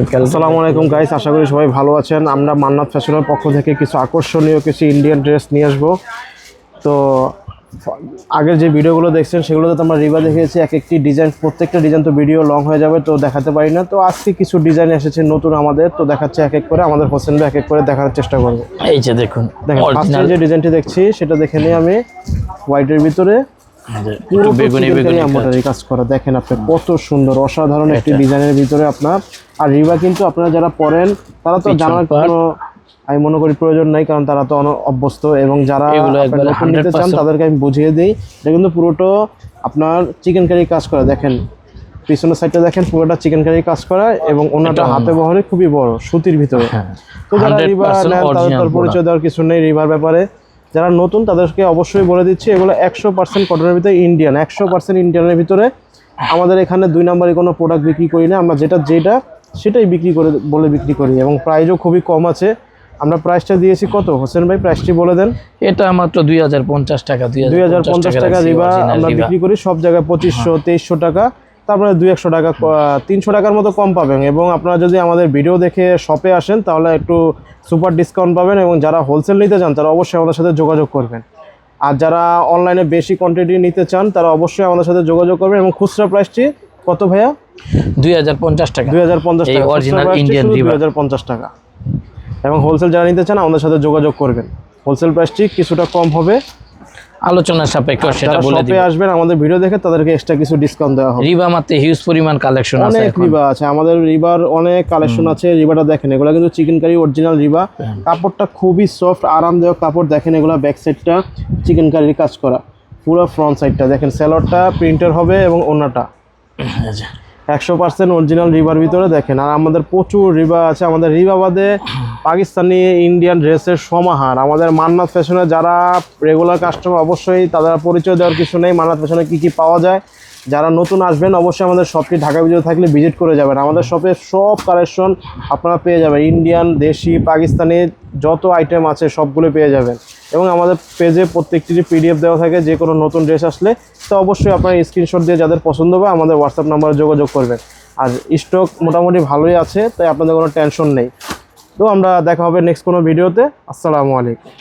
আসসালামু আলাইকুম গাইস, আশা করি সবাই ভালো আছেন। আমরা মান্নাত ফ্যাশনের পক্ষ থেকে কিছু আকর্ষণীয় কিছু ইন্ডিয়ান ড্রেস নিয়ে আসবো। তো আগের যে ভিডিওগুলো দেখছেন সেগুলোতে তো আমরা রিবা দেখিয়েছি এক একটি ডিজাইন, প্রত্যেকটা ডিজাইন তো ভিডিও লং হয়ে যাবে, তো দেখাতে পারি না। তো আজকে কিছু ডিজাইন এসেছে নতুন আমাদের, তো দেখাচ্ছে এক এক করে, আমাদের হোসেন ভাই এক এক করে দেখার চেষ্টা করবো। এই যে দেখুন, ফার্স্টে যে ডিজাইনটি দেখছি সেটা দেখে নিই আমি। হোয়াইটের ভিতরে পুরো বেগুনি এমব্রয়ডারি কাজ করা, দেখেন আপনি কত সুন্দর, অসাধারণ একটি ডিজাইনের ভিতরে আপনার। আর রিবা কিন্তু আপনারা যারা পরেন তারা তো জানার কোনো আমি মনে করি প্রয়োজন নাই, কারণ তারা তো অভ্যস্ত। এবং যারা নতুন নিতে চান তাদেরকে আমি বুঝিয়ে দিই, এটা কিন্তু পুরোটা আপনার চিকেন কারি কাজ করা। দেখেন পিছনের সাইডটা দেখেন, পুরোটা চিকেন কারি কাজ করা এবং ওনাটা হাতে বহরে খুবই বড় সুতির ভিতরে। তো যারা রিবা নেন তাদের পরিচয় দেওয়ার কিছু নেই রিবার ব্যাপারে। যারা নতুন তাদেরকে অবশ্যই বলে দিচ্ছি, এগুলো 100% কটনের ভিতরে ইন্ডিয়ান, 100% ইন্ডিয়ানের ভিতরে। আমাদের এখানে 2 নম্বরে কোনো প্রোডাক্ট বিক্রি করি না, আমরা যেটা সেটাই বিক্রি করি এবং প্রাইসও খুবই কম আছে। আমরা প্রাইসটা দিয়েছি কত হোসেন ভাই, প্রাইসটি বলে দেন। এটা মাত্র 2050 টাকা। 2050 টাকা রিবা আমরা বিক্রি করি সব জায়গায় 2500 2300 টাকা। তারপরে 200 টাকা 300 টাকার মতো কম পাবেন। এবং আপনারা যদি আমাদের ভিডিও দেখে শপে আসেন তাহলে একটু সুপার ডিসকাউন্ট পাবেন। এবং যারা হোলসেল নিতে চান তারা অবশ্যই আমাদের সাথে যোগাযোগ করবেন। আর যারা অনলাইনে বেশি কোয়ান্টিটি নিতে চান তারা অবশ্যই আমাদের সাথে যোগাযোগ করবেন। এবং খুচরা প্রাইসটি কত ভাইয়া? 2050 টাকা। 2050 টাকা অরিজিনাল ইন্ডিয়ান রিবা, 2050 টাকা। এবং হোলসেল যারা নিতে চান আমাদের সাথে যোগাযোগ করবেন, হোলসেল প্রাইসটি কিছুটা কম হবে, আলোচনার সাপেক্ষে সেটা বলে দিই। আসবেন আমাদের ভিডিও দেখে তাদেরকে এক্সট্রা কিছু ডিসকাউন্ট দেওয়া হবে। রিবা মাত্র হিউজ পরিমাণ কালেকশন আছে, অনেক রিবা আছে আমাদের, রিবার অনেক কালেকশন আছে। রিবাটা দেখেন, এগুলো কিন্তু চিকেন কারি অরিজিনাল রিবা, কাপড়টা খুবই সফট আরামদায়ক কাপড়। দেখেন এগুলো ব্যাক সাইডটা চিকেন কারির কাজ করা, পুরো ফ্রন্ট সাইডটা দেখেন সেলরটা প্রিন্টার হবে এবং ওনাটা 100% অরিজিনাল রিবার ভিতরে দেখেন। আর আমাদের প্রচুর রিবা আছে, আমাদের রিবা বাদে পাকিস্তানি ইন্ডিয়ান ড্রেসের সমাহার। আমাদের মান্নাত ফ্যাশনে যারা রেগুলার কাস্টমার অবশ্যই তাদের পরিচয় দেওয়ার কিছু নেই, মান্নাত ফ্যাশনে কী কী পাওয়া যায়। যারা নতুন আসবেন অবশ্যই আমাদের শপটি ঢাকা ভিতরে থাকলে ভিজিট করে যাবেন। আমাদের শপে সব কালেকশন আপনারা পেয়ে যাবেন, ইন্ডিয়ান দেশি পাকিস্তানি যত আইটেম আছে সবগুলো পেয়ে যাবেন। এবং আমাদের পেজে প্রত্যেকটি PDF দেওয়া থাকে, যে কোনো নতুন ড্রেস আসলে তো অবশ্যই আপনারা স্ক্রিনশট দিয়ে যাদের পছন্দ হবে আমাদের হোয়াটসঅ্যাপ নাম্বারে যোগাযোগ করবেন। আর স্টক মোটামুটি ভালোই আছে, তাই আপনাদের কোনো টেনশন নেই। তো আমরা দেখা হবে নেক্সট কোনো ভিডিওতে। আসসালামু আলাইকুম।